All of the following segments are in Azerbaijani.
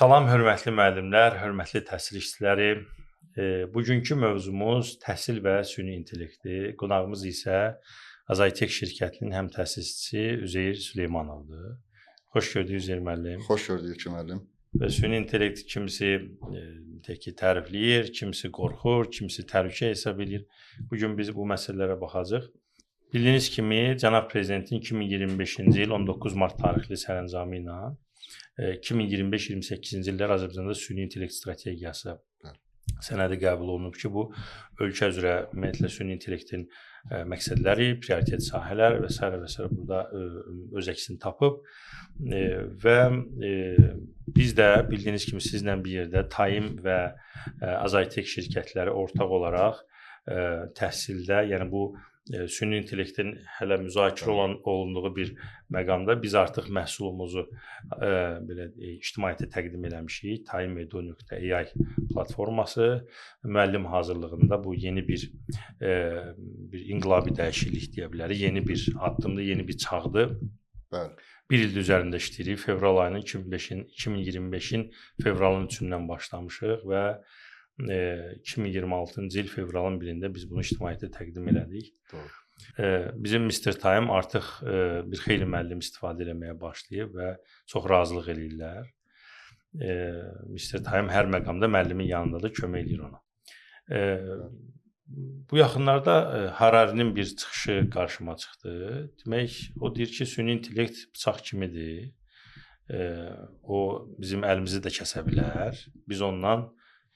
Salam, hörmətli müəllimlər, hörmətli təhsil işçiləri. Bugünkü mövzumuz təhsil və süni intellekti. Qonağımız isə Azaytek şirkətinin həm təsisçisi Üzeyir Süleymanovdur. Xoş gördük Üzeyir müəllim. Xoş gördük müəllim. Və süni intellekt kimisi deyək ki, tərifləyir, kimisi qorxur, kimisi təhlükə hesab edir. Bugün biz bu məsələlərə baxacağıq. Bildiyiniz kimi, Cənab Prezidentin 2025-ci il 19 mart tarixli sərəncamı ilə 2025-28-ci illər Azərbaycanda süni intellekt strategiyası sənədi qəbul olunub ki, bu ölkə üzrə ümumiyyətlə süni intellektin məqsədləri, prioritet sahələr və s. burada öz əksini tapıb və biz də bildiyiniz kimi sizlə bir yerdə TAIM və Azaytek şirkətləri ortaq olaraq təhsildə, yəni bu süni intellektin hələ müzakirə olunduğu bir məqamda biz artıq məhsulumuzu belə ictimaiyyətə təqdim eləmişik. Taim.edu.ai platforması müəllim hazırlığında bu yeni bir inqilabi dəyişiklik deyə bilərik. Yeni bir addımdır, yeni bir çağdır. Bəli. Bir ildir üzərində işləyirik. Fevral ayının 2025-in fevralın 3-dən başlamışıq və 2026-cı il fevralın 1-də biz bunu ictimaiyyətə təqdim elədik. Doğru. Bizim Mr. Time artıq bir xeyli müəllim istifadə eləməyə başlayıb və çox razılıq eləyirlər. Mr. Time hər məqamda müəllimin yanındadır, kömək eləyir ona. Bu yaxınlarda Hararinin bir çıxışı qarşıma çıxdı. Demək, o deyir ki, süni intellekt bıçaq kimidir. O bizim əlimizi də kəsə bilər. Biz ondan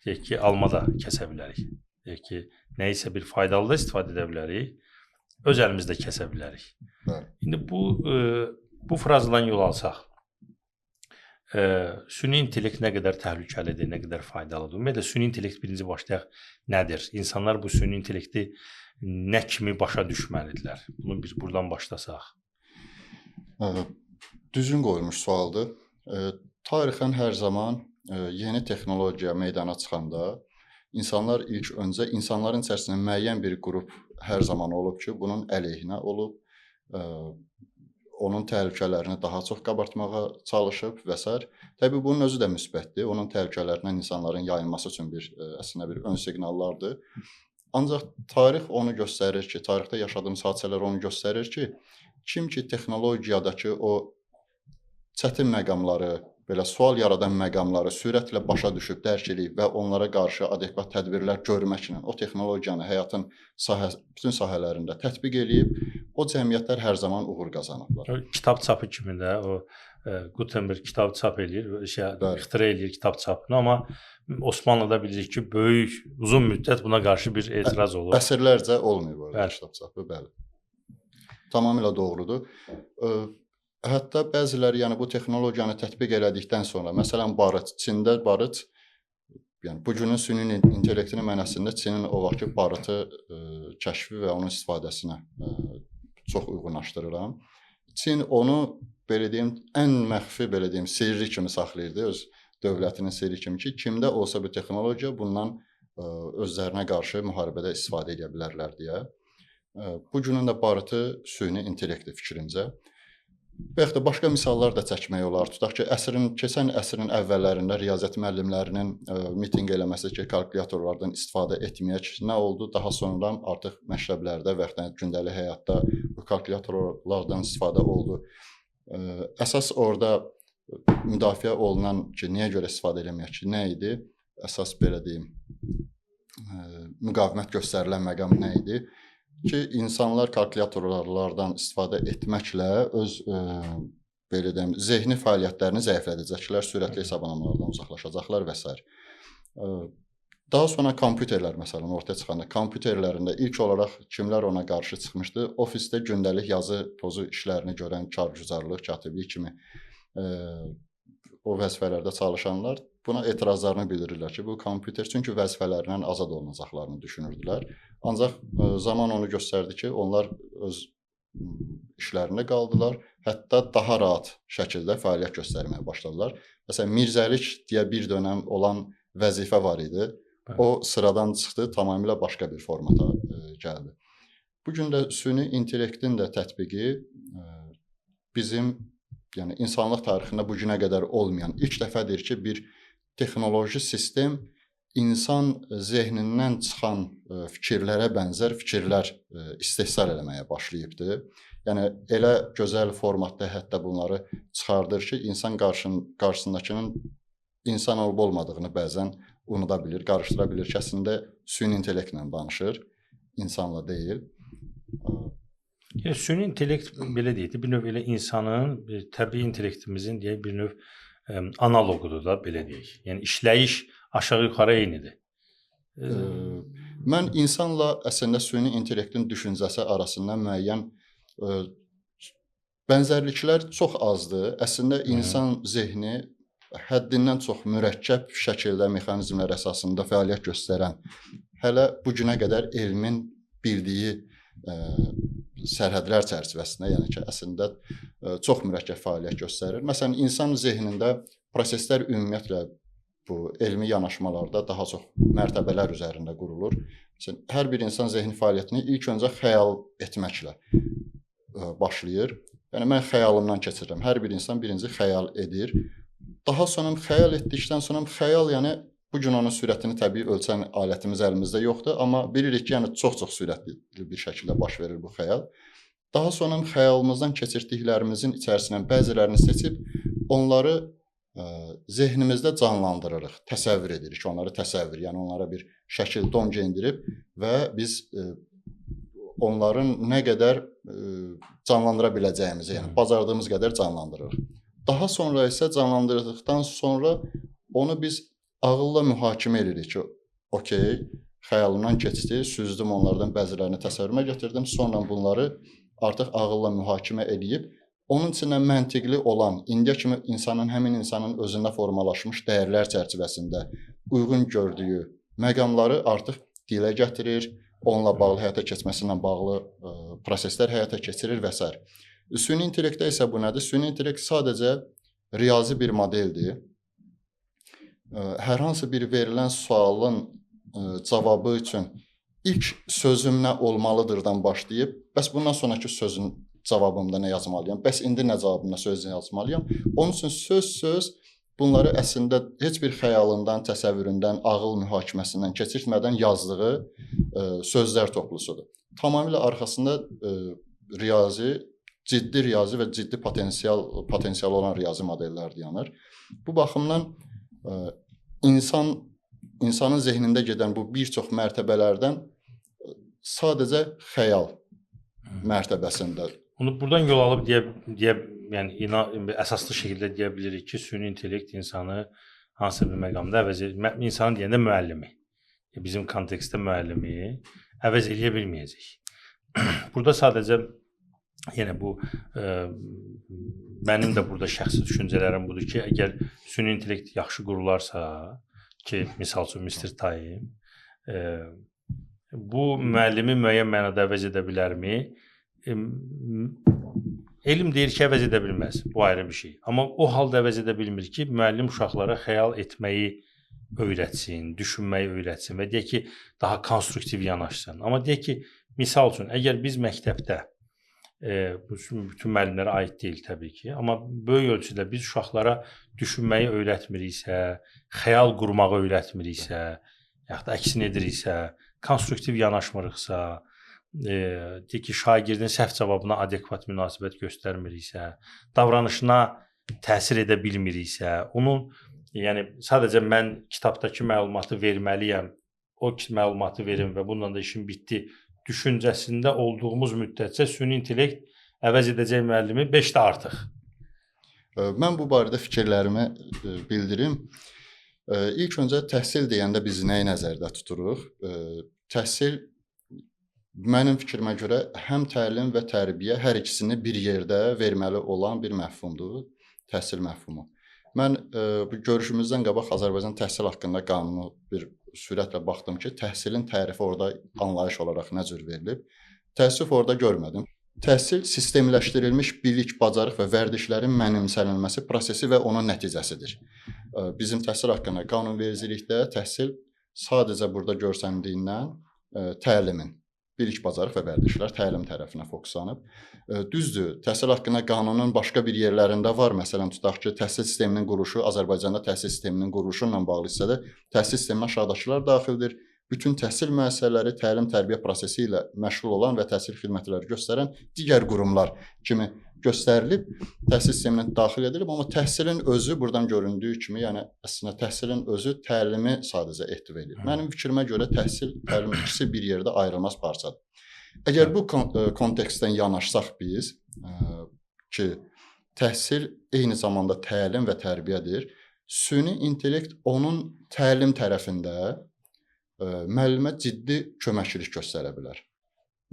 deyək ki, alma da kəsə bilərik. Deyək ki, nəyisə bir faydalı da istifadə edə bilərik, öz əlimizdə kəsə bilərik. İndi bu frazdan yol alsaq, süni intellekt nə qədər təhlükəlidir, nə qədər faydalıdır? Ümumiyyətlə, süni intellekt birinci başlayaq nədir? İnsanlar bu süni intellekti nə kimi başa düşməlidirlər? Bunu biz buradan başlasaq. Düzgün qoyulmuş sualdır. Tarixən hər zaman yeni texnologiya meydana çıxanda insanlar ilk öncə insanların içərisində müəyyən bir qrup hər zaman olub ki, bunun əleyhinə olub, onun təhlükələrini daha çox qabartmağa çalışıb və s. Təbii bunun özü də müsbətdir. Onun təhlükələrindən insanların yayılması üçün əslində bir ön siqnallardır. Ancaq tarix onu göstərir ki, tarixdə yaşadığımız hadisələr onu göstərir ki, kim ki texnologiyadakı o çətin məqamları, belə sual yaradan məqamları sürətlə başa düşüb, dərk edib və onlara qarşı adekvat tədbirlər görməklə o texnologiyanı həyatın bütün sahələrində tətbiq edib, o cəmiyyətlər hər zaman uğur qazanıblar. Kitab çapı kimi də o Gutenberg kitab çap eləyir, ixtira eləyir kitab çapını, amma Osmanlıda bilirik ki, böyük, uzun müddət buna qarşı bir etiraz olur. Əsrlərcə olmuyor bu kitab çapı, bəli. Tamamilə doğrudur. Hətta bəziləri yəni bu texnologiyanı tətbiq elədikdən sonra, məsələn barıt, Çində barıt, yəni bu günün süni intellektinin mənasında Çinin o vaxtki barıtı kəşfi və onun istifadəsinə çox uyğunlaşdırıram. Çin onu belə deyim, ən məxfi belə deyim, sirri kimi saxlayırdı, öz dövlətinin sirri kimi ki, kimdə olsa bu texnologiya bundan özlərinə qarşı müharibədə istifadə edə bilərlər deyə. Bu günün də barıtı süni intellektdir fikrimcə. Və yaxud da başqa misallar da çəkmək olar. Tutaq ki, keçən əsrin əvvəllərində riyaziyyat müəllimlərinin mitinq eləməsi ki, kalkulyatorlardan istifadə etməyək nə oldu? Daha sonra artıq məktəblərdə və yaxud da gündəlik həyatda bu kalkulyatorlardan istifadə oldu. Əsas orada müdafiə olunan ki, niyə görə istifadə eləməyək ki, nə idi? Əsas belə deyim, müqavimət göstərilən məqam nə idi? Ki, insanlar kalkulyatorlardan istifadə etməklə öz belə deyim, zehni fəaliyyətlərini zəiflədəcəklər, sürətli hesablamalardan uzaqlaşacaqlar və s. Daha sonra kompüterlər məsələn ortaya çıxanda, kompüterlərində ilk olaraq kimlər ona qarşı çıxmışdı? Ofisdə gündəlik yazı pozu işlərini görən kargüzarlıq, katiblik kimi o vəzifələrdə çalışanlar buna etirazlarını bildirirlər ki, bu kompüter çünki vəzifələrindən azad olunacaqlarını düşünürdülər. Ancaq zaman onu göstərdi ki, onlar öz işlərində qaldılar, hətta daha rahat şəkildə fəaliyyət göstərməyə başladılar. Məsələn, mirzəlik deyə bir dönəm olan vəzifə var idi. O sıradan çıxdı, tamamilə başqa bir formata gəldi. Bugün də süni intellektin də tətbiqi bizim yəni insanlıq tarixində bu günə qədər olmayan ilk dəfədir ki, bir texnoloji sistem insan zehnindən çıxan fikirlərə bənzər fikirlər istehsal eləməyə başlayıbdı. Yəni elə gözəl formatda hətta bunları çıxardır ki, insan qarşısındakının insan olub olmadığını bəzən unuda bilir, qarışdıra bilir ki, əslində süni intellektlə danışır, insanla deyil. Yəni süni intellekt belə deyək də, bir növ elə insanın təbii intellektimizin deyək bir növ analoqudur da belə deyək. Yəni işləyiş aşağı-yuxarı eynidir. Mən insanla əslində süni intellektin düşüncəsi arasında müəyyən bənzərliklər çox azdır. Əslində insan zehni həddindən çox mürəkkəb şəkildə mexanizmlər əsasında fəaliyyət göstərən, hələ bu günə qədər elmin bildiyi sərhədlər çərçivəsində, yəni ki, əslində çox mürəkkəb fəaliyyət göstərir. Məsələn, insan zehnində proseslər ümumiyyətlə bu elmi yanaşmalarda daha çox mərtəbələr üzərində qurulur. Məsələn, hər bir insan zehni fəaliyyətini ilk öncə xəyal etməklə başlayır. Yəni mən xəyalımdan keçirirəm. Hər bir insan birinci xəyal edir. Daha sonra xəyal etdikdən sonra xəyal, yəni bu gün onun sürətini təbii ölçən alətimiz əlimizdə yoxdur, amma bilirik ki, yəni çox-çox sürətli bir şəkildə baş verir bu xəyal. Daha sonra xəyalımızdan keçirdiklərimizin içərisindən bəzilərini seçib onları zehnimizdə canlandırırıq, təsəvvür edirik, onları təsəvvür, yəni onlara bir şəkil don geyindirib və biz onların nə qədər canlandıra biləcəyimizi, yəni bacardığımız qədər canlandırırıq. Daha sonra isə canlandırdıqdan sonra onu biz ağılla mühakimə edirik ki, okey, xəyalımdan keçdi, süzdüm onlardan bəzilərini təsəvvürümə gətirdim, sonra bunları artıq ağılla mühakimə edib, onun içindən məntiqli olan, indiyə kimi həmin insanın özündə formalaşmış dəyərlər çərçivəsində uyğun gördüyü məqamları artıq dilə gətirir, onunla bağlı həyata keçməsindən bağlı proseslər həyata keçirir və s. Süni intellektdə isə bu nədir? Süni intellekt sadəcə riyazi bir modeldir. Hər hansı bir verilən sualın cavabı üçün ilk sözüm nə olmalıdırdan başlayıb, bəs bundan sonraki sözün cavabımda nə yazmalıyam, bəs indi nə cavabımda söz yazmalıyam. Onun üçün söz bunları əslində heç bir xəyalından, təsəvvüründən, ağıl mühakiməsindən keçirtmədən yazdığı sözlər toplusudur. Tamamilə arxasında ciddi riyazi və ciddi potensial olan riyazi modellər dayanır. Bu baxımdan insanın zehnində gedən bu bir çox mərtəbələrdən sadəcə xəyal mərtəbəsində. Onu buradan yol alıb yəni əsaslı şəkildə deyə bilirik ki, süni intellekt insanı hansı bir məqamda insanın deyəndə müəllimi, bizim kontekstdə müəllimi əvəz eləyə bilməyəcək. Burada sadəcə yenə bu mənim də burada şəxsi düşüncələrim budur ki, əgər süni intellekt yaxşı qurularsa ki, misal üçün Mr. Time bu müəllimi müəyyən mənada əvəz edə bilərmi? Elm deyir ki, əvəz edə bilməz. Bu ayrı bir şey. Amma o halda əvəz edə bilmir ki, müəllim uşaqlara xəyal etməyi öyrətsin, düşünməyi öyrətsin və deyək ki, daha konstruktiv yanaşsın. Amma deyək ki, misal üçün, əgər biz məktəbdə bütün müəllimlərə aid deyil təbii ki, amma böyük ölçüdə biz uşaqlara düşünməyi öyrətmiriksə, xəyal qurmağı öyrətmiriksə, yaxud da əksinə ediriksə, konstruktiv yanaşmırıqsa, deyək ki, şagirdin səhv cavabına adekvat münasibət göstərmiriksə, davranışına təsir edə bilmiriksə, onun, yəni sadəcə mən kitabdakı məlumatı verməliyəm, o məlumatı verim və bununla da işim bitdi düşüncəsində olduğumuz müddətcə süni intellekt əvəz edəcək müəllimi 5-də artıq. Mən bu barədə fikirlərimi bildirim. İlk öncə təhsil deyəndə biz nəyi nəzərdə tuturuq? Təhsil mənim fikrimə görə həm təlim və tərbiyə hər ikisini bir yerdə verməli olan bir məfhumdur, təhsil məfhumu. Mən bu görüşümüzdən qabaq Azərbaycan təhsil haqqında qanunu bir sürətlə baxdım ki, təhsilin tərifi orada anlayış olaraq nə cür verilib. Təəssüf orada görmədim. Təhsil sistemləşdirilmiş bilik, bacarıq və vərdişlərin mənimsənilməsi prosesi və onun nəticəsidir. Bizim təhsil haqqında qanunvericilikdə təhsil sadəcə burada görsəndiyindən təlimin, bilik, bacarıq və vərdişlər təlim tərəfinə fokuslanıb. Düzdür, təhsil haqqında qanunun başqa bir yerlərində var. Məsələn, tutaq ki, təhsil sisteminin quruluşu, Azərbaycanda təhsil sisteminin quruluşu ilə bağlı hissədə təhsil sisteminə aşağıdakılar daxildir. Bütün təhsil müəssisələri təlim-tərbiyə prosesi ilə məşğul olan və təhsil xidmətləri göstərən digər qurumlar kimi göstərilib, təhsil sisteminə daxil edilib, amma təhsilin özü buradan göründüyü kimi, yəni əslində təhsilin özü təlimi sadəcə ehtiva edir. Mənim fikrimə görə təhsil, təlim ikisi bir yerdə ayrılmaz parçadır. Əgər bu kontekstdən yanaşsaq biz ki, təhsil eyni zamanda təlim və tərbiyədir, süni intellekt onun təlim tərəfində müəllimə ciddi köməkçilik göstərə bilər.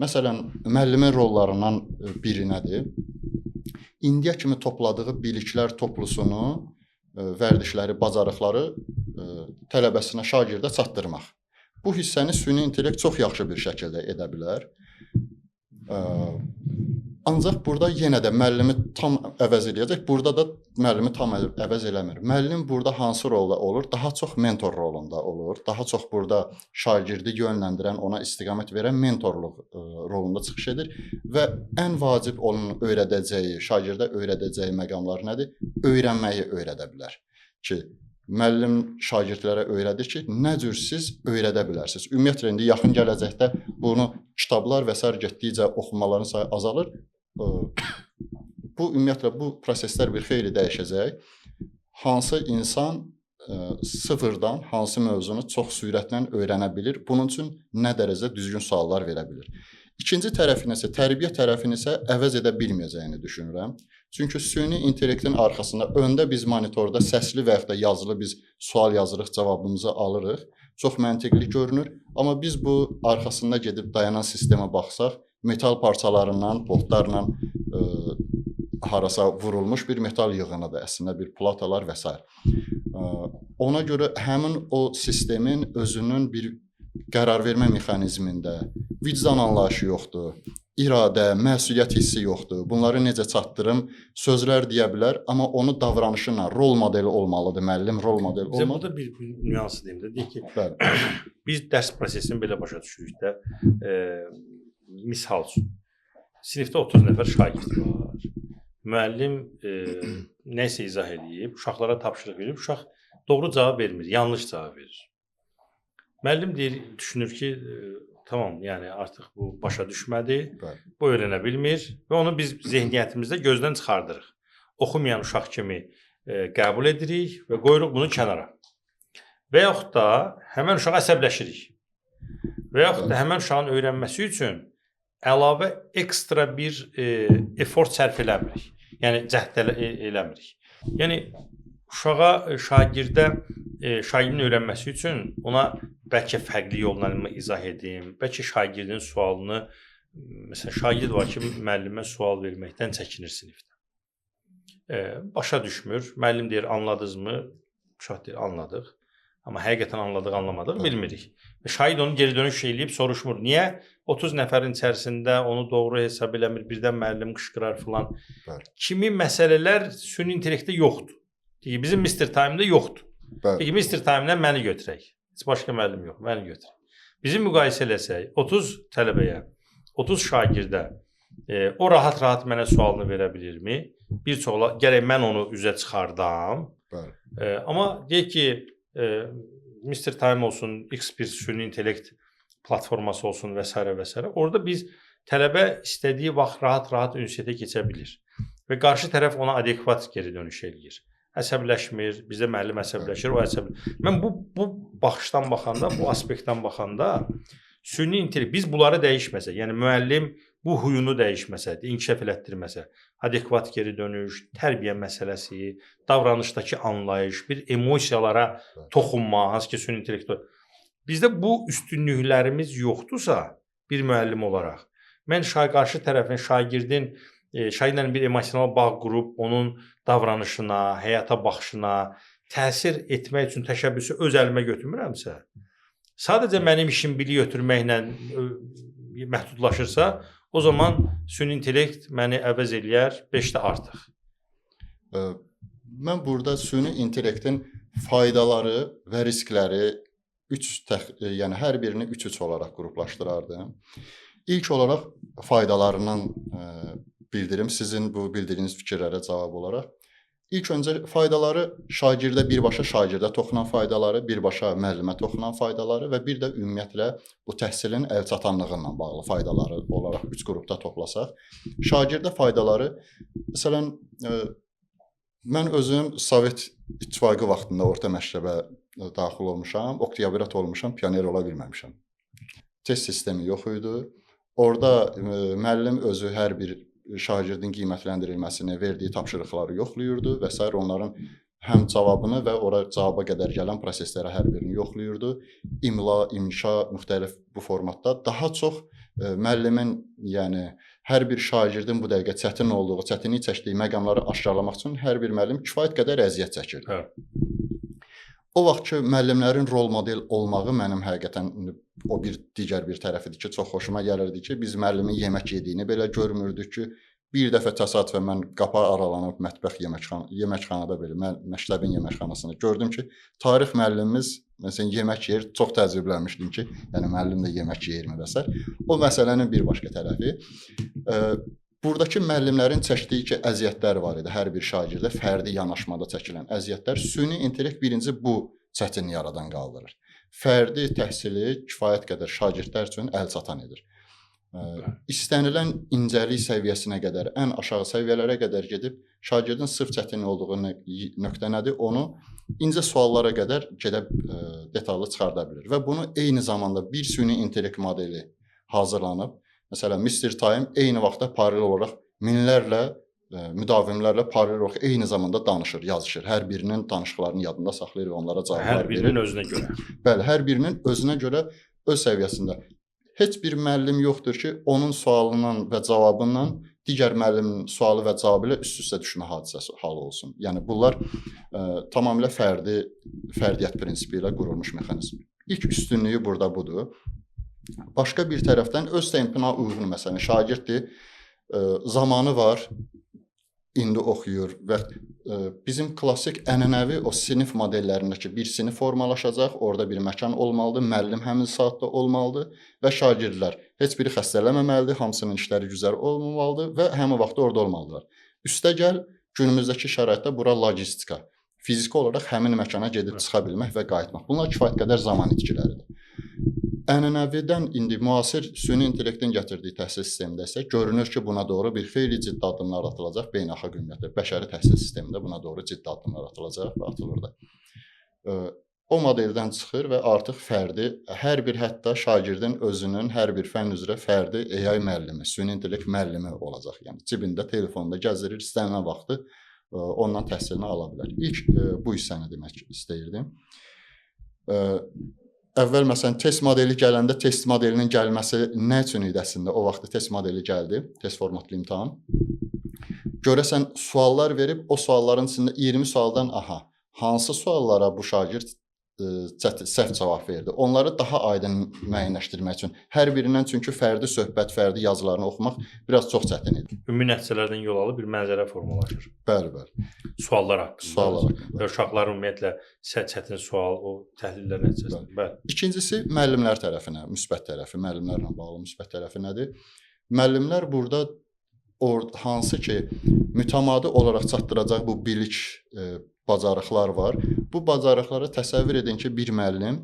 Məsələn, müəllimin rollarından biri nədir? İndiyə kimi topladığı biliklər toplusunu, vərdişləri, bacarıqları tələbəsinə, şagirdə çatdırmaq. Bu hissəni süni intellekt çox yaxşı bir şəkildə edə bilər. Ancaq burada yenə də müəllimi tam əvəz eləyəcək. Burada da müəllimi tam əvəz eləmir. Müəllim burada hansı rolda olur? Daha çox mentor rolunda olur. Daha çox burada şagirdi yönləndirən, ona istiqamət verən mentorluq rolunda çıxış edir və ən vacib onun öyrədəcəyi, şagirdə öyrədəcəyi məqamlar nədir? Öyrənməyi öyrədə bilər ki, müəllim şagirdlərə öyrədir ki, nə cür siz öyrədə bilərsiniz. Ümumiyyətlə, indi yaxın gələcəkdə bunu kitablar və s. getdikcə oxumaların sayı azalır. Bu ümumiyyətlə bu proseslər bir xeyli dəyişəcək. Hansı insan sıfırdan hansı mövzunu çox sürətlə öyrənə bilir, bunun üçün nə dərəcədə düzgün suallar verə bilir. İkinci tərəfini isə, tərbiyə tərəfini isə əvəz edə bilməyəcəyini düşünürəm. Çünki süni intellektin arxasında öndə biz monitorda səsli və yaxud da yazılı biz sual yazırıq, cavabımızı alırıq. Çox məntiqli görünür, amma biz bu arxasında gedib dayanan sistemə baxsaq, metal parçalarından, boltlarla harasa vurulmuş bir metal yığınıdır, əslində bir platalar və s. Ona görə həmin o sistemin özünün bir qərar vermə mexanizmində vicdan anlayışı yoxdur, iradə, məsuliyyət hissi yoxdur. Bunları necə çatdırım, sözlər deyə bilər, amma onu davranışıyla rol modeli olmalıdır, müəllim rol modeli olmalıdır. Burada bir nüansı deyim də, deyək ki, biz dərs prosesini belə başa düşürük də, misal üçün, sinifdə 30 nəfər şagird var. Müəllim nəsə izah edib, uşaqlara tapşırıq verib, uşaq doğru cavab vermir, yanlış cavab verir. Müəllim deyir, düşünür ki, tamam, yəni artıq bu başa düşmədi, bu öyrənə bilmir və onu biz zehniyyətimizdə gözdən çıxardırıq. Oxumayan uşaq kimi qəbul edirik və qoyuruq bunu kənara. Və yaxud da həmən uşağa əsəbləşirik. Və yaxud da həmən uşağın öyrənməsi üçün əlavə ekstra bir effort sərf eləmirik. Yəni cəhd eləmirik. Yəni uşağa, şagirdə, şagirdin öyrənməsi üçün ona bəlkə fərqli yolla izah edim, bəlkə şagirdin sualını, məsələn, şagird var ki, müəllimə sual verməkdən çəkinir sinifdə. Başa düşmür, müəllim deyir, anladınızmı? Uşaq deyir, anladıq. Amma həqiqətən anladıq, anlamadıq, bilmirik. Və şagird onu geri dönüş eləyib soruşmur. Niyə? 30 nəfərin içərisində onu doğru hesab eləmir, birdən müəllim qışqırar filan. Kimi məsələlər süni intellektdə yoxdur. Deyir, bizim Mr. Time-da yoxdur. Peki, Mr. Time-dən məni götürək. Heç başqa müəllim yox, məni götürək. Bizim müqayisə eləsək, 30 tələbəyə, 30 şagirdə o rahat-rahat mənə sualını verə bilirmi? Bir çoxla, gərək mən onu üzə çıxardam. Amma deyək ki, Mr. Time olsun, X bir süni intellekt platforması olsun və s. və s. Orada biz tələbə istədiyi vaxt rahat-rahat ünsiyyətə keçə bilir. Və qarşı tərəf ona adekvat geri dönüş eləyir. Əsəbləşmir, bizə müəllim əsəbləşir, o əsəbləşir. Mən bu baxışdan baxanda, bu aspektdən baxanda süni intellekt, biz bunları dəyişməsək, yəni müəllim bu huyunu dəyişməsə, inkişaf elətdirməsə, adekvat geri dönüş, tərbiyə məsələsi, davranışdakı anlayış, bir emosiyalara toxunma, hansı ki süni intellekt. Bizdə bu üstünlüklərimiz yoxdursa, bir müəllim olaraq, mən qarşı tərəfin, şagirdlə bir emosional bağ qurub, onun davranışına, həyata baxışına təsir etmək üçün təşəbbüsü öz əlimə götürmürəmsə, sadəcə mənim işim bili götürməklə məhdudlaşırsa, o zaman süni intellekt məni əvəz eləyər 5-də artıq. Mən burada süni intellektin faydaları və riskləri yəni hər birini 3-3 olaraq qruplaşdırardım. İlk olaraq faydalarından bildirim. Sizin bu bildirdiyiniz fikirlərə cavab olaraq. İlk öncə faydaları şagirdə birbaşa şagirdə toxunan faydaları, birbaşa müəllimə toxunan faydaları və bir də ümumiyyətlə bu təhsilin əlçatanlığı ilə bağlı faydaları olaraq 3 qrupda toplasaq, şagirdə faydaları məsələn mən özüm Sovet İttifaqı vaxtında orta məktəbə daxil olmuşam, oktyabrat olmuşam, pioner ola bilməmişəm. Test sistemi yox idi. Orada müəllim özü hər bir şagirdin qiymətləndirilməsini, verdiyi tapşırıqları yoxlayırdı və s. onların həm cavabını və ora cavaba qədər gələn prosesləri hər birini yoxlayırdı. İmla, inşa müxtəlif bu formatda daha çox müəllimin, yəni hər bir şagirdin bu dəqiqə çətin olduğu, çətinlik çəkdiyi məqamları aşkarlamaq üçün hər bir müəllim kifayət qədər əziyyət çəkirdi. O vaxtki müəllimlərin rol model olmağı mənim həqiqətən o bir digər bir tərəfidir ki, çox xoşuma gəlirdi ki, biz müəllimin yemək yediyini belə görmürdük ki, bir dəfə təsadüfən mən qapı aralanıb mətbəx yeməkxanada belə məktəbin yeməkxanasında gördüm ki, tarix müəllimimiz məsələn yemək yeyir, çox təəccüblənmişdim ki, yəni müəllim də yemək yeyirmi və s. O məsələnin bir başqa tərəfi. Buradakı müəllimlərin çəkdiyi ki, əziyyətlər var idi. Hər bir şagirdə fərdi yanaşmada çəkilən əziyyətlər. Süni intellekt birinci bu çətinliyi aradan qaldırır. Fərdi təhsili kifayət qədər şagirdlər üçün əlçatan edir. İstənilən incəlik səviyyəsinə qədər, ən aşağı səviyyələrə qədər gedib, şagirdin sırf çətin olduğu nöqtə nədir, onu incə suallara qədər gedib detallı çıxarda bilir. Və bunu eyni zamanda bir süni intellekt modeli hazırlanıb, məsələn, Mr. Time eyni vaxtda paralel olaraq minlərlə müdavimlərlə paralel olaraq eyni zamanda danışır, yazışır. Hər birinin danışıqlarını yadında saxlayır və onlara cavablar verir. Hər birinin özünə görə. Bəli, hər birinin özünə görə öz səviyyəsində. Heç bir müəllim yoxdur ki, onun sualından və cavabından digər müəllimin sualı və cavabı ilə üst-üstə düşmə hadisəsi halı olsun. Yəni bunlar tamamilə fərdiyyət prinsipi ilə qurulmuş mexanizm. İlk üstünlüyü burada budur. Başqa bir tərəfdən öz tempinə uyğun, məsələn, şagirddir, zamanı var, indi oxuyur və bizim klassik ənənəvi o sinif modellərindəki bir sinif formalaşacaq, orada bir məkan olmalıdır, müəllim həmin saatda olmalıdır və şagirdlər heç biri xəstələnməməlidir, hamısının işləri güzəl olmamalıdır və həmin vaxtda orada olmalıdırlar. Üstəgəl günümüzdəki şəraitdə bura logistika, fiziki olaraq həmin məkana gedib çıxa bilmək və qayıtmaq. Bunlar kifayət qədər zaman itkiləridir. Ənənəvidən indi müasir süni intellektin gətirdiyi təhsil sistemində isə görünür ki, buna doğru bir xeyli ciddi addımlar atılacaq. Beynəlxalq ümumiyyətlə bəşəri təhsil sistemində buna doğru ciddi addımlar atılacaq və atılır da. O modeldən çıxır və artıq fərdi, hər bir hətta şagirdin özünün hər bir fənn üzrə fərdi AI müəllimi, süni intellekt müəllimi olacaq. Yəni cibində, telefonda gəzirir, istənilən vaxtı ondan təhsilini ala bilər. İlk bu hissəni demək istəyirdim. Əvvəl məsələn test modeli gələndə test modelinin gəlməsi nə üçün idi əslində? O vaxtda test modeli gəldi, test formatlı imtahan. Görəsən suallar verib, o sualların içində 20 sualdan hansı suallara bu şagird səhv cavab verdi? Onları daha aydın müəyyənləşdirmək üçün hər birindən çünki fərdi söhbət, fərdi yazılarını oxumaq biraz çox çətin idi. Ümumi nəticələrdən yol alıb bir mənzərə formalaşır. Bəli. Suallar haqqında. Suallar haqqında. Və uşaqların ümumiyyətlə çətin sual, o təhlillər nəticəsində. Bəli. İkincisi müəllimlər tərəfinə, müsbət tərəfi, müəllimlərlə bağlı müsbət tərəfi nədir? Müəllimlər burada hansı ki mütəmadi olaraq çatdıracaq bu bilik bacarıqlar var. Bu bacarıqları təsəvvür edin ki, bir müəllim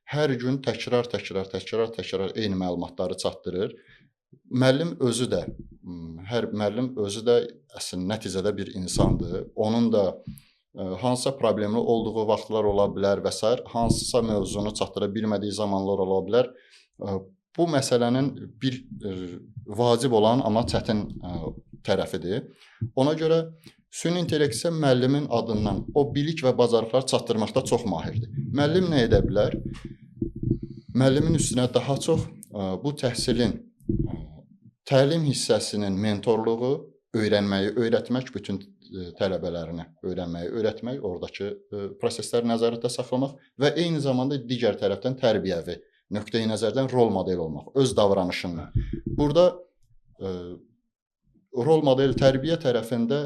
hər gün təkrar eyni məlumatları çatdırır. Müəllim özü də, hər müəllim özü də əslində nəticədə bir insandır. Onun da hansısa problemli olduğu vaxtlar ola bilər və s. hansısa mövzunu çatdıra bilmədiyi zamanlar ola bilər. Bu məsələnin bir vacib olan, amma çətin tərəfidir. Ona görə süni intellekt isə müəllimin adından o bilik və bacarıqlar çatdırmaqda çox mahirdir. Müəllim nə edə bilər? Müəllimin üstünə daha çox bu təhsilin təlim hissəsinin mentorluğu, öyrənməyi, öyrətmək, bütün tələbələrinə öyrənməyi, öyrətmək, oradakı prosesləri nəzarətdə saxlamaq və eyni zamanda digər tərəfdən tərbiyəvi nöqteyi nəzərdən rol model olmaq, öz davranışınla. Burada rol model tərbiyə tərəfində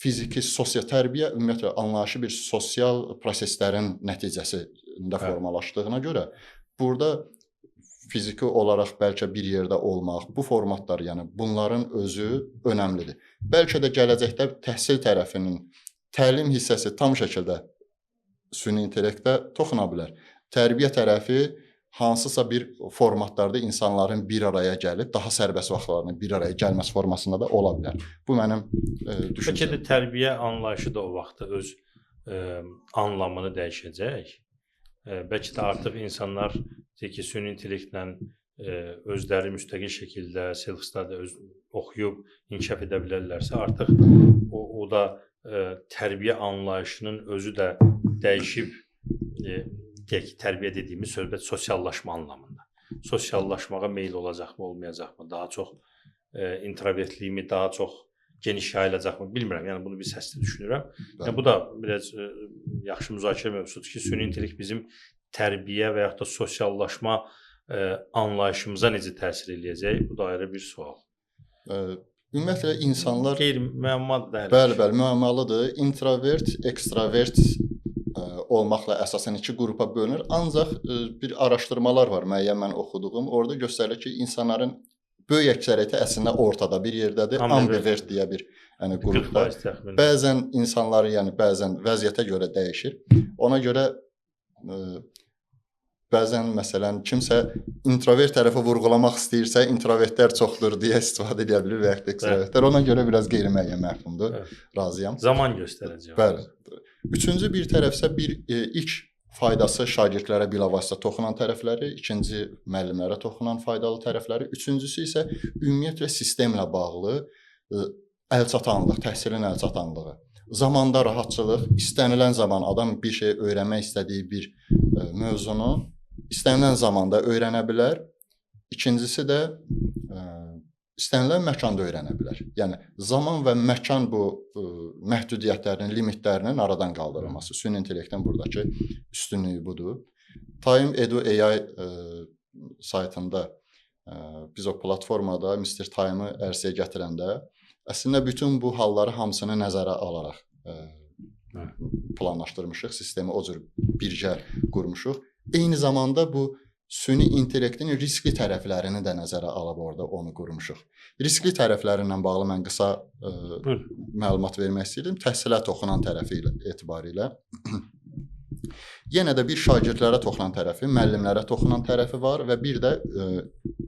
fiziki, sosial tərbiyə ümumiyyətlə anlayışı bir sosial proseslərin nəticəsində formalaşdığına görə burada fiziki olaraq bəlkə bir yerdə olmaq, bu formatlar, yəni bunların özü önəmlidir. Bəlkə də gələcəkdə təhsil tərəfinin təlim hissəsi tam şəkildə süni intellektə toxuna bilər. Tərbiyə tərəfi hansısa bir formatlarda insanların bir araya gəlib daha sərbəst vaxtlarının bir araya gəlməsi formasında da ola bilər. Bu mənim düşüncəm. Bəlkə də tərbiyə anlayışı da o vaxtda öz anlamını dəyişəcək. Bəlkə də artıq insanlar ki, süni intellektlə özləri müstəqil şəkildə self-study oxuyub inkişaf edə bilərlərsə, artıq o da tərbiyə anlayışının özü də dəyişib, deyək ki, tərbiyə dediyimiz söhbət sosiallaşma anlamında. Sosiallaşmağa meyil olacaqmı, olmayacaqmı, daha çox introvertliyimi daha çox geniş yayılacaqmı, bilmirəm. Yəni bunu bir səsli düşünürəm. Yəni, bu da biraz yaxşı müzakirə mövzusudur ki, süni intellekt bizim tərbiyə və yaxud da sosiallaşma anlayışımıza necə təsir eləyəcək? Bu da ayrı bir sual. Ümumiyyətlə insanlar qeyri-müəmmadır. Bəli, müəmmalıdır. Introvert, ekstravert olmaqla əsasən iki qrupa bölünür. Ancaq bir araşdırmalar var, müəyyən mən oxuduğum. Orada göstərilir ki, insanların böyük əksəriyyəti əslində ortada bir yerdədir. Ambivert deyə bir qrupda. Bəzən insanları, yəni bəzən vəziyyətə görə dəyişir. Ona görə bəzən məsələn kimsə introvert tərəfi vurğulamaq istəyirsə, introvertlər çoxdur deyə istifadə edə bilir və ya ekstravertlər. Ona görə biraz qeyri-müəyyən məfhumdur. Razıyam. Zaman göstərəcək. Bəli. Üçüncü bir tərəfsə ilk faydası şagirdlərə bilavasitə toxunan tərəfləri, ikinci müəllimlərə toxunan faydalı tərəfləri, üçüncüsü isə ümumiyyətlə sistemlə bağlı əlçatanlıq, təhsilin əlçatanlığı. Zamanda rahatçılıq, istənilən zaman adam bir şey öyrənmək istədiyi bir mövzunu istənilən zamanda öyrənə bilər. İkincisi də istənilən məkanda öyrənə bilər. Yəni zaman və məkan bu məhdudiyyətlərinin, limitlərinin aradan qaldırılması. Süni intellektin buradakı üstünlüyü budur. Time Edu AI saytında biz o platformada Mr. Time-ı ərsəyə gətirəndə əslində bütün bu halları hamısını nəzərə alaraq planlaşdırmışıq, sistemi o cür birgə qurmuşuq. Eyni zamanda bu süni intellektin riskli tərəflərini də nəzərə alıb orada onu qurmuşuq. Riskli tərəfləri ilə bağlı mən qısa məlumat vermək istəyirdim. Təhsilə toxunan tərəfi etibarilə. Yenə də bir şagirdlərə toxunan tərəfi, müəllimlərə toxunan tərəfi var və bir də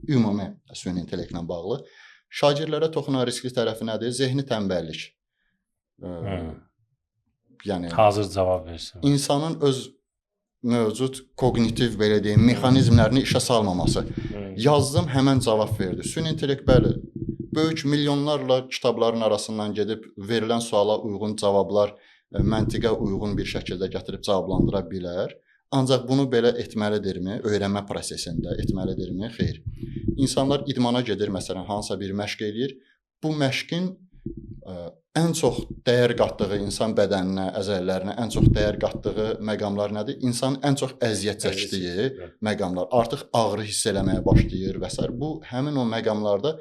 ümumi süni intellektlə bağlı. Şagirdlərə toxunan riskli tərəfi nədir? Zehni tənbəllik. Yəni hazır cavab versin. İnsanın öz mövcud koqnitiv belə deyim, mexanizmlərini işə salmaması. Yazdım, həmən cavab verdi. Süni intellekt bəli, böyük milyonlarla kitabların arasından gedib verilən suala uyğun cavablar məntiqə uyğun bir şəkildə gətirib cavablandıra bilər. Ancaq bunu belə etməlidirmi? Öyrənmə prosesində etməlidirmi? Xeyr. İnsanlar idmana gedir, məsələn, hansısa bir məşq eləyir. Bu məşqin ən çox dəyər qatdığı insan bədəninə, əzələlərinə ən çox dəyər qatdığı məqamlar nədir? İnsan ən çox əziyyət çəkdiyi məqamlar. Artıq ağrı hiss eləməyə başlayır və s. Bu həmin o məqamlarda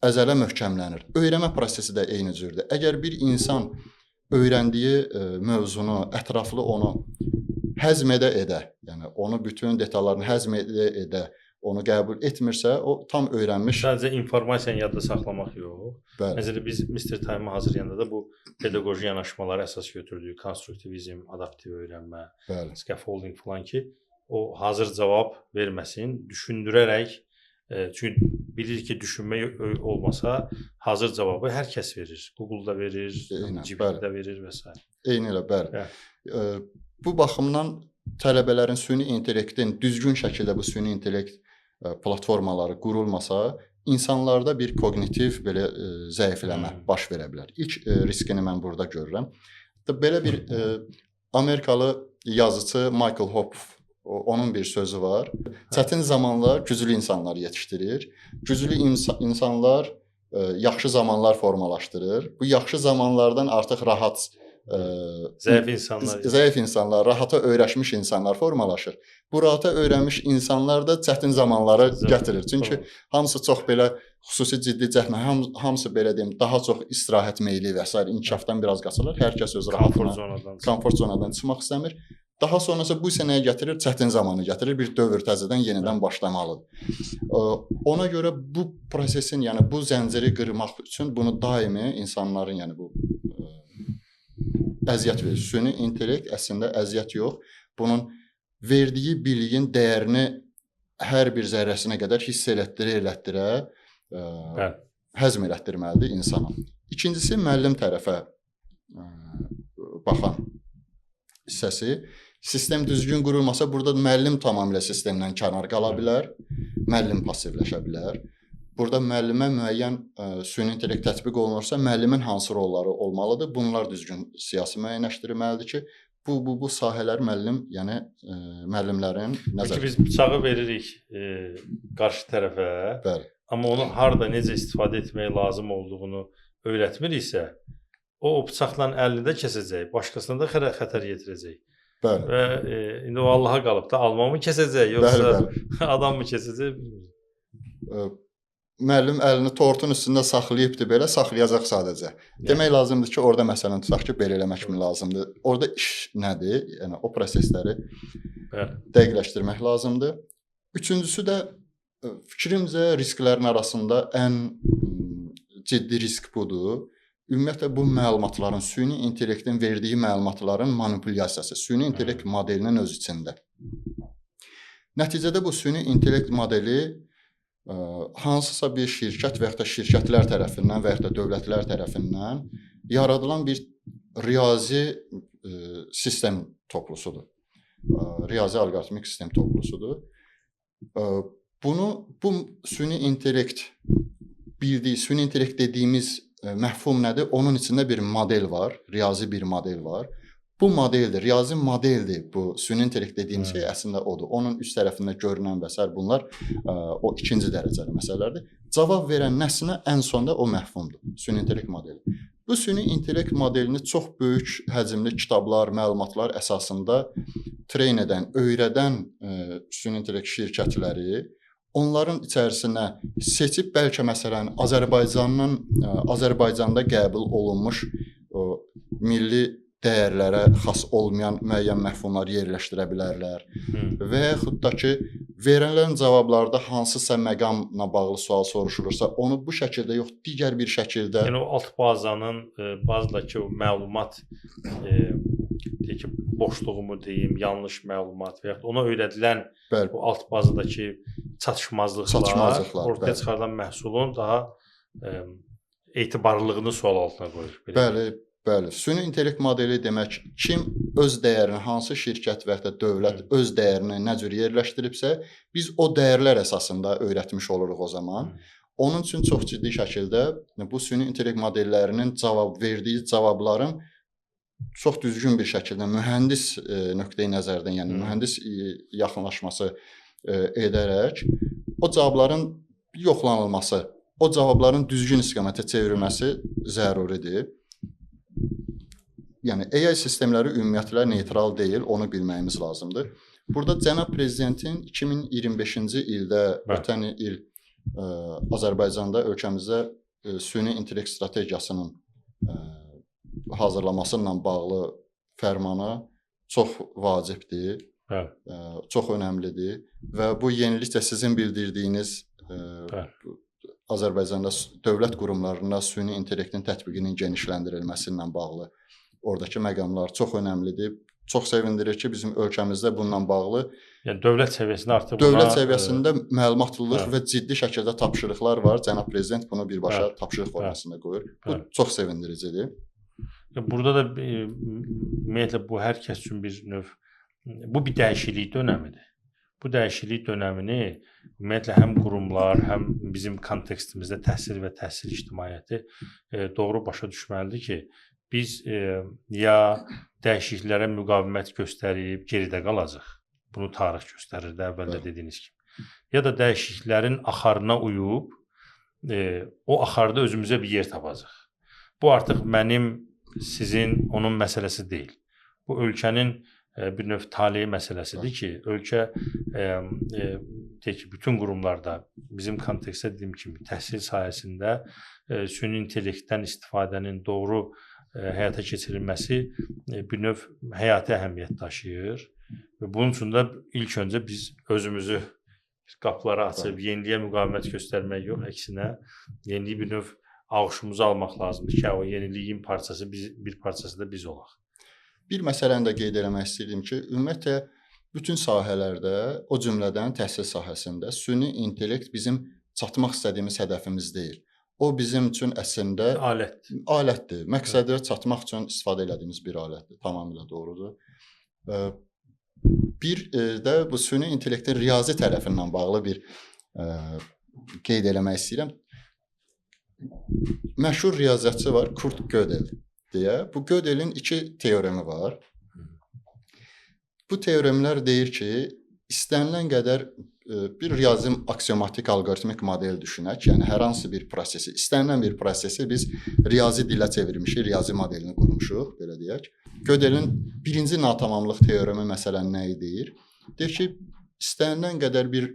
əzələ möhkəmlənir. Öyrənmə prosesi də eyni cürdür. Əgər bir insan öyrəndiyi mövzunu, ətraflı onu həzm edə, yəni onu bütün detallarını həzm edə, onu qəbul etmirsə, o tam öyrənmiş. Sadəcə informasiyanı yadda saxlamaq yox. Məsələn, biz Mr. Time-ı hazırlayanda da bu pedaqoji yanaşmaları əsas götürdük. Konstruktivizm, adaptiv öyrənmə, scaffolding falan ki, o hazır cavab verməsin, düşündürərək. Çünki bilir ki, düşünmə olmasa hazır cavabı hər kəs verir. Google-da verir, GPT-də verir və s. Eyni elə, bəli. Bu baxımdan tələbələrin süni intellektin düzgün şəkildə bu süni intellekt platformaları qurulmasa, insanlarda bir koqnitiv belə zəifləmə baş verə bilər. İlk riskini mən burada görürəm. Belə bir Amerikalı yazıcı Michael Hopf, onun bir sözü var. Çətin zamanlar güclü insanlar yetişdirir. Güclü insanlar yaxşı zamanlar formalaşdırır. Bu yaxşı zamanlardan artıq rahat zəif insanlar, rahata öyrəşmiş insanlar formalaşır. Bu rahata öyrənmiş insanlar da çətin zamanları gətirir. Çünki hamısı çox belə xüsusi ciddi cəhmə, hamısı belə deyim, daha çox istirahət meyli və s. inkişafdan biraz qaçırlar. Hər kəs öz rahatına, komfort zonadan çıxmaq istəmir. Daha sonrası bu isə nəyə gətirir? Çətin zamanı gətirir. Bir dövr təzədən yenidən başlamalıdır. Ona görə bu prosesin, yəni bu zənciri qırmaq üçün bunu daimi insanların, yəni bu əziyyət verir. Süni intellekt əslində əziyyət yox, bunun verdiyi biliyin dəyərini hər bir zərrəsinə qədər hiss elətdirə, həzm elətdirməlidir insana. İkincisi, müəllim tərəfə baxan hissəsi. Sistem düzgün qurulmasa, burada müəllim tamamilə sistemdən kənar qala bilər, müəllim passivləşə bilər. Burada müəllimə müəyyən süni intellekt tətbiq olunursa, müəllimin hansı rolları olmalıdır? Bunlar düzgün siyasi müəyyənləşdirilməlidir ki, bu sahələr müəllimlərin nəzərdə. Biz bıçağı veririk qarşı tərəfə, bəli. Amma onu harda, necə istifadə etmək lazım olduğunu öyrətmiriksə, o bıçaqla əlini də kəsəcək, başqasına da xətər yetirəcək. Bəli. Və indi o Allaha qalıb da alma mı kəsəcək, yoxsa adam mı kəsəcək? Müəllim əlini tortun üstündə saxlayıbdır, belə saxlayacaq sadəcə. Demək lazımdır ki, orada məsələn tutaq ki, belə eləmək mi lazımdır? Orada iş nədir? Yəni o prosesləri dəqiqləşdirmək lazımdır. Üçüncüsü də fikrimcə risklərin arasında ən ciddi risk budur. Ümumiyyətlə bu məlumatların, süni intellektin verdiyi məlumatların manipulyasiyası, süni intellekt modelinin öz içində. Nəticədə bu süni intellekt modeli hansısa bir şirkət və ya da şirkətlər tərəfindən və ya da dövlətlər tərəfindən yaradılan bir riyazi sistem toplusudur. Riyazi alqoritmik sistem toplusudur. Bu süni intellekt bildiyi, süni intellekt dediyimiz məhfum nədir? Onun içində bir model var, riyazi bir model var. Bu modeldir, riyazi modeldir. Bu süni intellekt dediyimiz şey əslində odur. Onun üst tərəfində görünən və s. bunlar o ikinci dərəcəli məsələlərdir. Cavab verən nəsnə ən sonda o məhfumdur, süni intellekt modeli. Bu süni intellekt modelini çox böyük həcmli kitablar, məlumatlar əsasında treyn edən, öyrədən süni intellekt şirkətləri onların içərisinə seçib bəlkə məsələn Azərbaycanda qəbul olunmuş milli dəyərlərə xas olmayan müəyyən məfhumlar yerləşdirə bilərlər. Və yaxud da ki, verilən cavablarda hansısa məqamla bağlı sual soruşulursa, onu bu şəkildə yox, digər bir şəkildə. Yəni o alt bazanın bazadakı o məlumat deyək ki, boşluğumu deyim, yanlış məlumat və yaxud ona öyrədilən bu alt bazadakı çatışmazlıqlar ortaya çıxardan məhsulun daha etibarlılığını sual altına qoyur. Bəli. Süni intellekt modeli demək, kim öz dəyərini, hansı şirkət və ya da dövlət öz dəyərini nə cür yerləşdiribsə, biz o dəyərlər əsasında öyrətmiş oluruq o zaman. Onun üçün çox ciddi şəkildə bu süni intellekt modellərinin verdiyi cavabların çox düzgün bir şəkildə mühəndis nöqteyi nəzərdən, yəni mühəndis yaxınlaşması edərək o cavabların yoxlanılması, o cavabların düzgün istiqamətə çevrilməsi zəruridir. Yəni AI sistemləri ümumiyyətlə neytral deyil, onu bilməyimiz lazımdır. Burada cənab prezidentin 2025-ci ildə, ötən il Azərbaycanda, ölkəmizdə süni intellekt strategiyasının hazırlaması ilə bağlı fərmanı çox vacibdir, çox önəmlidir və bu yenilikcə sizin bildirdiyiniz Azərbaycanda dövlət qurumlarında süni intellektin tətbiqinin genişləndirilməsi ilə bağlı oradakı məqamlar çox önəmlidir. Çox sevindirir ki, bizim ölkəmizdə bununla bağlı dövlət səviyyəsində artıq dövlət səviyyəsində məlumatlılıq və ciddi şəkildə tapşırıqlar var. Cənab prezident bunu birbaşa tapşırıq formasında qoyur. Bu çox sevindiricidir. Burada da ümumiyyətlə bu hər kəs üçün bir növ bu bir dəyişiklik dönəmidir. Bu dəyişiklik dönəmini ümumiyyətlə həm qurumlar, həm bizim kontekstimizdə təhsil və təhsil ictimaiyyəti doğru başa düşməlidir ki, biz ya dəyişikliklərə müqavimət göstərib geridə qalacaq. Bunu tarix göstərir də əvvəldə dediyiniz kimi. Ya da dəyişikliklərin axarına uyub o axarda özümüzə bir yer tapacaq. Bu artıq mənim, sizin, onun məsələsi deyil. Bu ölkənin bir növ taleyi məsələsidir ki, ölkə deyək ki, bütün qurumlarda bizim kontekstdə dediyim kimi təhsil sahəsində süni intellektdən istifadənin doğru həyata keçirilməsi bir növ həyati əhəmiyyət daşıyır və bunun üçün də ilk öncə biz özümüzü qapıları açıb yeniliyə müqavimət göstərmək yox, əksinə yeniliyi bir növ ağuşumuza almaq lazımdır ki, o yeniliyin bir parçası da biz olaq. Bir məsələni də qeyd eləmək istəyirdim ki, ümumiyyətlə bütün sahələrdə, o cümlədən təhsil sahəsində süni intellekt bizim çatmaq istədiyimiz hədəfimiz deyil. O bizim üçün əslində alətdir. Məqsədə çatmaq üçün istifadə etdiyimiz bir alətdir. Tamamilə doğrudur. Bir də bu süni intellektin riyazi tərəfindən bağlı bir qeyd eləmək istəyirəm. Məşhur riyaziyyatçı var, Kurt Gödel deyə. Bu Gödelin 2 teoremi var. Bu teoremlər deyir ki, istənilən qədər bir riyazi aksiomatik alqoritmik model düşünək. Yəni hər hansı bir prosesi, istənilən bir prosesi biz riyazi dilə çevirmişik, riyazi modelini qurmuşuq, belə deyək. Gödelin birinci natamamlıq teoremi məsələn nəyi deyir? Deyir ki, istənilən qədər bir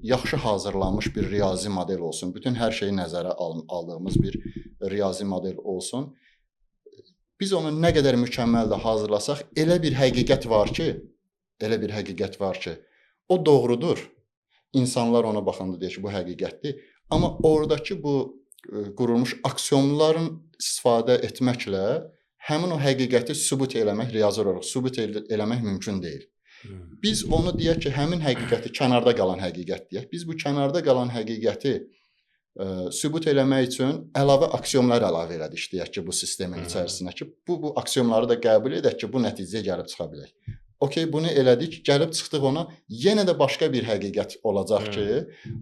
yaxşı hazırlanmış bir riyazi model olsun. Bütün hər şeyi nəzərə aldığımız bir riyazi model olsun. Biz onu nə qədər mükəmməl də hazırlasaq, elə bir həqiqət var ki, o doğrudur. İnsanlar ona baxanda deyir ki, bu həqiqətdir. Amma oradakı bu qurulmuş aksiyonların istifadə etməklə həmin o həqiqəti sübut eləmək, riyazi olaraq sübut eləmək mümkün deyil. Biz onu deyək ki, həmin həqiqəti kənarda qalan həqiqət deyək. Biz bu kənarda qalan həqiqəti sübut eləmək üçün əlavə aksiyonlar əlavə elədik deyək ki, bu sistemin içərisinə ki, bu aksiyonları da qəbul edək ki, bu nəticəyə gəlib çıxa bilək. Okey, bunu elədik, gəlib çıxdıq ona, yenə də başqa bir həqiqət olacaq ki,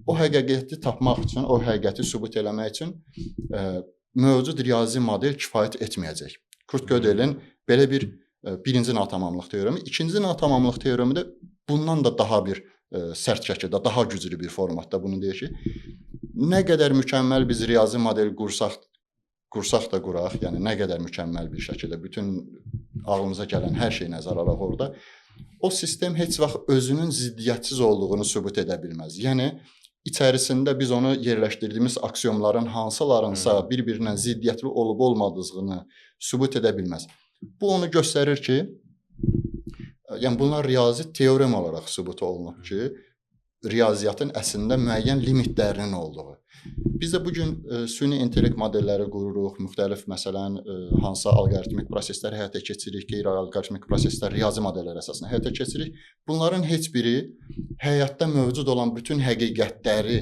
o həqiqəti tapmaq üçün, o həqiqəti sübut eləmək üçün mövcud riyazi model kifayət etməyəcək. Kurt Gödelin belə bir birinci natamamlıq teoremi, ikinci natamamlıq teoremi də bundan da daha bir sərt şəkildə, daha güclü bir formatda bunu deyir ki, nə qədər mükəmməl biz riyazi model qursaq da quraq, yəni nə qədər mükəmməl bir şəkildə bütün ağlımıza gələn hər şey nəzərə alaq orada, o sistem heç vaxt özünün ziddiyyətsiz olduğunu sübut edə bilməz. Yəni içərisində biz onu yerləşdirdiyimiz aksiyonların hansılarınsa bir-birinə ziddiyyətli olub-olmadığını sübut edə bilməz. Bu onu göstərir ki, yəni bunlar riyazi teorem olaraq sübut olunub ki, riyaziyyatın əslində müəyyən limitlərinin olduğu. Biz də bugün süni intellekt modelləri qururuq, müxtəlif məsələn hansı alqoritmik proseslər həyata keçiririk, qeyri-alqoritmik proseslər riyazi modellər əsasında həyata keçiririk. Bunların heç biri həyatda mövcud olan bütün həqiqətləri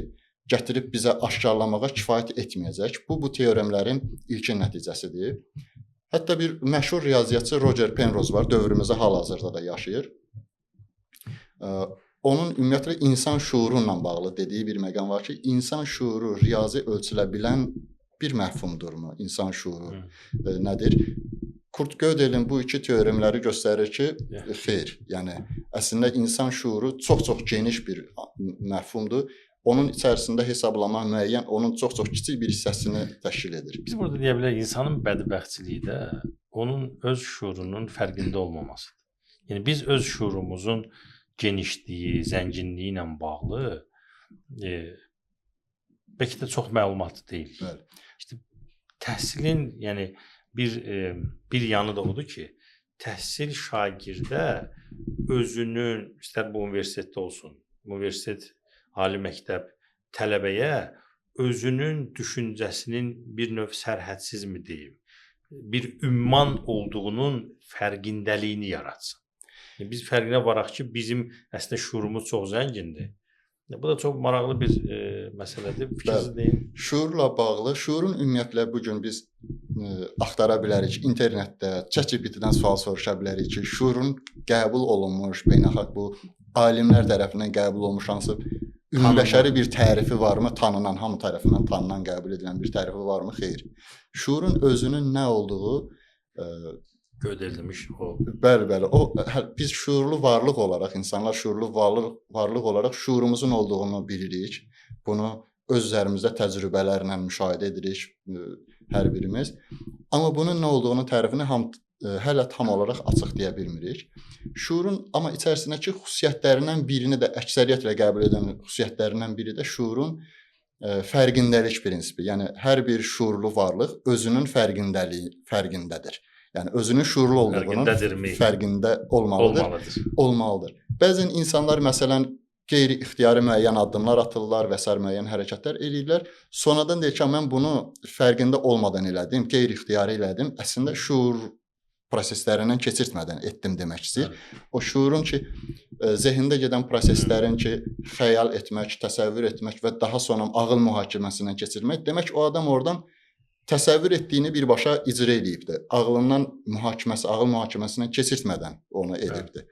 gətirib bizə aşkarlamağa kifayət etməyəcək. Bu teoremlərin ilkin nəticəsidir. Hətta bir məşhur riyaziyyatçı Roger Penrose var, dövrümüzdə hal-hazırda da yaşayır. Onun ümumiyyətlə insan şuuru ilə bağlı dediyi bir məqam var ki, insan şuuru riyazi ölçülə bilən bir məfhumdurmu? İnsan şuuru nədir? Kurt Gödelin bu 2 teoremləri göstərir ki, xeyr. Yəni əslində insan şuuru çox-çox geniş bir məfhumdur. Onun içərisində hesablama müəyyən, onun çox-çox kiçik bir hissəsini təşkil edir. Biz burada deyə bilərik, insanın bədbəxtçiliyi də onun öz şuurunun fərqində olmamasıdır. Yəni biz öz şuurumuzun genişliyi, zənginliyi ilə bağlı bəlkə də çox məlumatlı deyil. İşte təhsilin, yəni bir yanı da odur ki, təhsil şagirdə özünün, istər bu universitetdə olsun, universitet, ali məktəb tələbəyə özünün düşüncəsinin bir növ sərhədsiz mi deyim, bir ümman olduğunun fərqindəliyini yaratsın. Biz fərqinə varaq ki, bizim əslində şuurumuz çox zəngindir. Bu da çox maraqlı bir məsələdir. Fikrinizi deyin. Şuurla bağlı, şuurun ümumiyyətlə bugün biz axtara bilərik. İnternetdə, ChatGPT-dən sual soruşa bilərik ki, şuurun qəbul olunmuş, beynəlxalq bu alimlər tərəfindən qəbul olmuş hansı ümumbəşəri bir tərifi varmı? Tanınan, hamı tərəfindən tanınan, qəbul edilən bir tərifi varmı? Xeyr. Şuurun özünün nə olduğu Gödəlmiş o. Bəli. Biz şuurlu varlıq olaraq, insanlar şuurlu varlıq olaraq şuurumuzun olduğunu bilirik. Bunu öz üzərimizdə təcrübələrlə müşahidə edirik hər birimiz. Amma bunun nə olduğunu tərifini hələ tam olaraq açıq deyə bilmirik. Şuurun amma içərisindəki xüsusiyyətlərindən birini də əksəriyyətlə qəbul edən xüsusiyyətlərindən biri də şuurun fərqindəlik prinsipi. Yəni hər bir şuurlu varlıq özünün fərqindədir. Yəni özünün şuurlu olduğunun fərqində olmalıdır. Bəzən insanlar məsələn qeyri-ixtiyari müəyyən addımlar atırlar və sair müəyyən hərəkətlər edirlər. Sonradan deyir ki, mən bunu fərqində olmadan elədim, qeyri-ixtiyari elədim. Əslində şuur proseslərindən keçirtmədən etdim demək istəyir. O şuurun ki, zehində gedən proseslərin ki, xəyal etmək, təsəvvür etmək və daha sonra ağıl mühakiməsindən keçirmək. Demək o adam oradan təsəvvür etdiyini birbaşa icra edibdir. Ağıl mühakiməsindən keçirtmədən onu edibdir.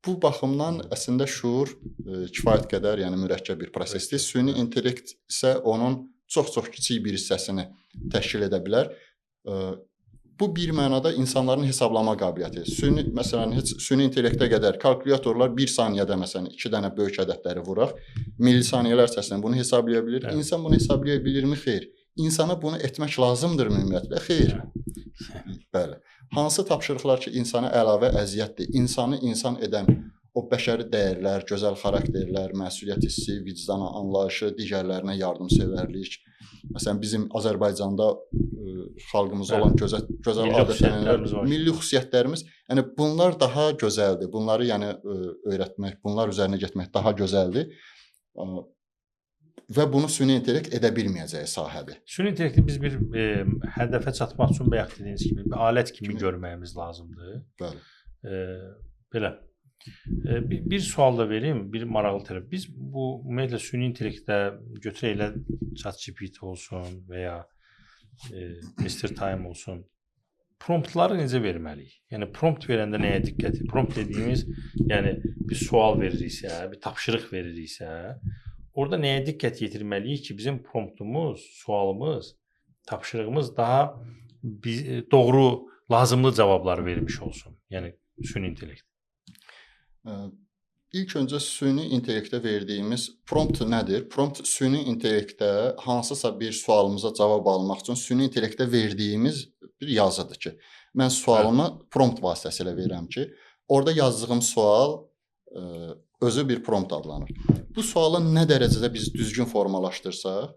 Bu baxımdan əslində şuur kifayət qədər, yəni mürəkkəb bir prosesdir. Süni intellekt isə onun çox-çox kiçik bir hissəsini təşkil edə bilər. Bu bir mənada insanların hesablama qabiliyyəti. Məsələn, süni intellektə qədər kalkulyatorlar 1 saniyədə məsələn 2 dənə böyük ədədləri vuraq, millisaniyələr səsinə bunu hesablaya bilir. İnsan bunu hesablaya bilirmi? Xeyr. İnsana bunu etmək lazımdırmı ümumiyyətlə? Xeyr. Bəli. Hansı tapşırıqlar ki, insana əlavə əziyyətdir, insanı insan edən o bəşəri dəyərlər, gözəl xarakterlər, məsuliyyət hissi, vicdan anlayışı, digərlərinə yardımsevərlik. Məsələn, bizim Azərbaycanda xalqımızda olan gözəl adət-ənənələr, milli xüsusiyyətlərimiz, yəni bunlar daha gözəldir. Bunları yəni öyrətmək, bunlar üzərinə getmək daha gözəldir. Və bunu süni intellekt edə bilməyəcəyi sahədir. Süni intellekti biz bir hədəfə çatmaq üçün bayaq dediyiniz kimi bir alət kimi görməyimiz lazımdır. Bəli. Belə. Bir sual da verim, bir maraqlı tərəf. Biz bu ümumiyyətlə süni intellektdə götürək elə ChatGPT olsun və ya Mr. Time olsun. Promptları necə verməliyik? Yəni prompt verəndə nəyə diqqət edir? Prompt dediyimiz, yəni bir sual veririksə, bir tapşırıq veririksə, orada nəyə diqqət yetirməliyik ki, bizim promptumuz, sualımız, tapşırığımız daha doğru, lazımlı cavablar vermiş olsun. Yəni süni intellekt. İlk öncə süni intellektə verdiyimiz prompt nədir? Prompt süni intellektdə hansısa bir sualımıza cavab almaq üçün süni intellektə verdiyimiz bir yazıdır ki, mən sualımı prompt vasitəsilə verirəm ki, orada yazdığım sual özü bir prompt adlanır. Bu sualı nə dərəcədə biz düzgün formalaşdırsaq,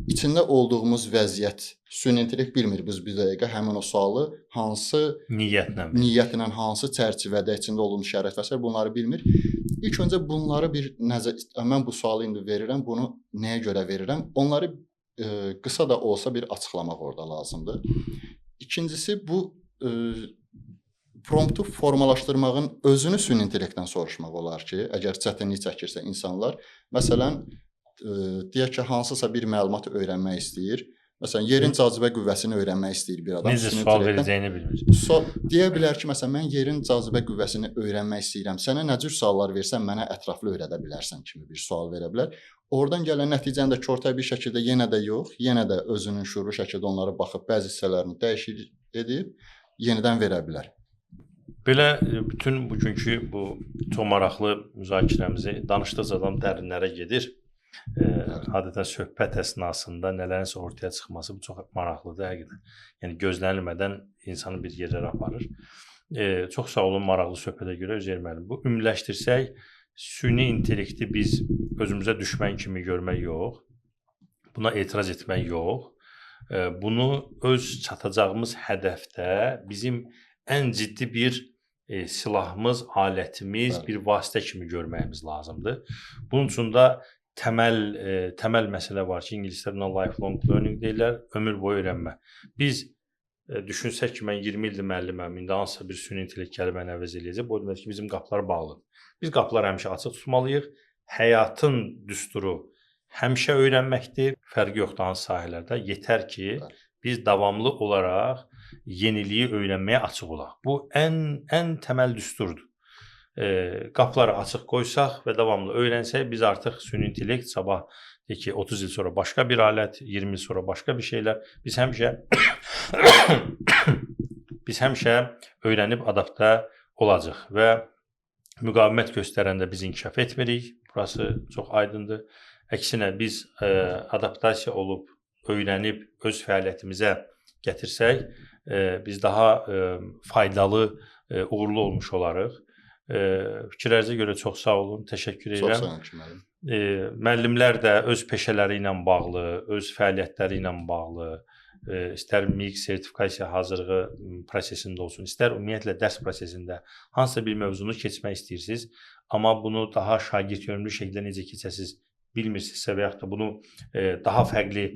içində olduğumuz vəziyyət, süni intellekt bilmir biz bir dəqiqə həmin o sualı hansı niyyətlə, hansı çərçivədə içində olduğumuz şərait və s. bunları bilmir. İlk öncə bunları mən bu sualı indi verirəm, bunu nəyə görə verirəm? Onları qısa da olsa bir açıqlamaq orada lazımdır. İkincisi bu promptu formalaşdırmağın özünü süni intellektdən soruşmaq olar ki, əgər çətinlik çəkirsə insanlar, məsələn, deyək ki, hansısa bir məlumatı öyrənmək istəyir. Məsələn, yerin cazibə qüvvəsini öyrənmək istəyir bir adam. Necə sual verəcəyini bilmir. Deyə bilər ki, məsələn, mən yerin cazibə qüvvəsini öyrənmək istəyirəm. Sənə nə cür suallar versəm, mənə ətraflı öyrədə bilərsən kimi bir sual verə bilər. Oradan gələn nəticəni də körtəbii şəkildə yenə də yox, yenə də özünün şuurlu şəkildə onlara baxıb bəzi hissələrini dəyişik edib yenidən verə bilər. Belə bütün bugünkü bu çox maraqlı müzakirəmizi danışdıqca adam dərinlərə gedir. Adətən söhbət əsnasında nələrinsə ortaya çıxması bu çox maraqlıdır həqiqətən. Yəni gözlənilmədən insanı bir yerlərə aparır. Çox sağ olun maraqlı söhbətə görə Üzeyir müəllim. Bu ümumiləşdirsək, süni intellekti biz özümüzə düşmən kimi görmək yox, buna etiraz etmək yox, bunu öz çatacağımız hədəfdə bizim ən ciddi bir silahımız, alətimiz, bir vasitə kimi görməyimiz lazımdır. Bunun üçün də təməl məsələ var ki, ingilislər buna lifelong learning deyirlər, ömür boyu öyrənmə. Biz düşünsək ki, mən 20 ildir müəlliməm, indi hansısa bir süni intellekt gəlib məni əvəz eləyəcək, bu demək ki, bizim qapılar bağlıdır. Biz qapıları həmişə açıq tutmalıyıq. Həyatın düsturu həmişə öyrənməkdir, fərqi yoxdur hansı sahələrdə. Yetər ki, biz davamlı olaraq yeniliyi öyrənməyə açıq olaq. Bu ən təməl düsturdur. Qapıları açıq qoysaq və davamlı öyrənsək, biz artıq süni intellekt sabah, deyək ki, 30 il sonra başqa bir alət, 20 il sonra başqa bir şeylər, biz həmişə öyrənib adaptə olacaq və müqavimət göstərəndə biz inkişaf etmirik. Burası çox aydındır. Əksinə biz adaptasiya olub, öyrənib öz fəaliyyətimizə gətirsək, biz daha faydalı, uğurlu olmuş olarıq. Fikirlərinizə görə çox sağ olun, təşəkkür Çox edirəm. sağ olun ki, müəllim. Müəllimlər də öz peşələri ilə bağlı, öz fəaliyyətləri ilə bağlı, istər MİQ sertifikasiya hazırlığı prosesində olsun, istər ümumiyyətlə dərs prosesində hansısa bir mövzunu keçmək istəyirsiniz, amma bunu daha şagird yönümlü şəkildə necə keçəsiniz bilmirsinizsə və yaxud da bunu daha fərqli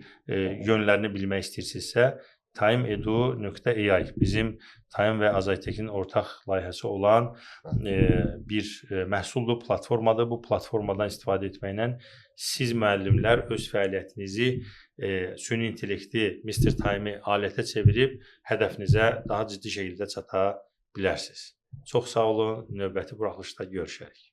yönlərini bilmək istəyirsinizsə, timeedu.ai bizim Time və Azaytekin ortaq layihəsi olan bir məhsuldur, platformadır. Bu platformadan istifadə etməklə siz müəllimlər öz fəaliyyətinizi süni intellekti Mr. Time-i alətə çevirib hədəfinizə daha ciddi şəkildə çata bilərsiniz. Çox sağ olun, növbəti buraxılışda görüşərik.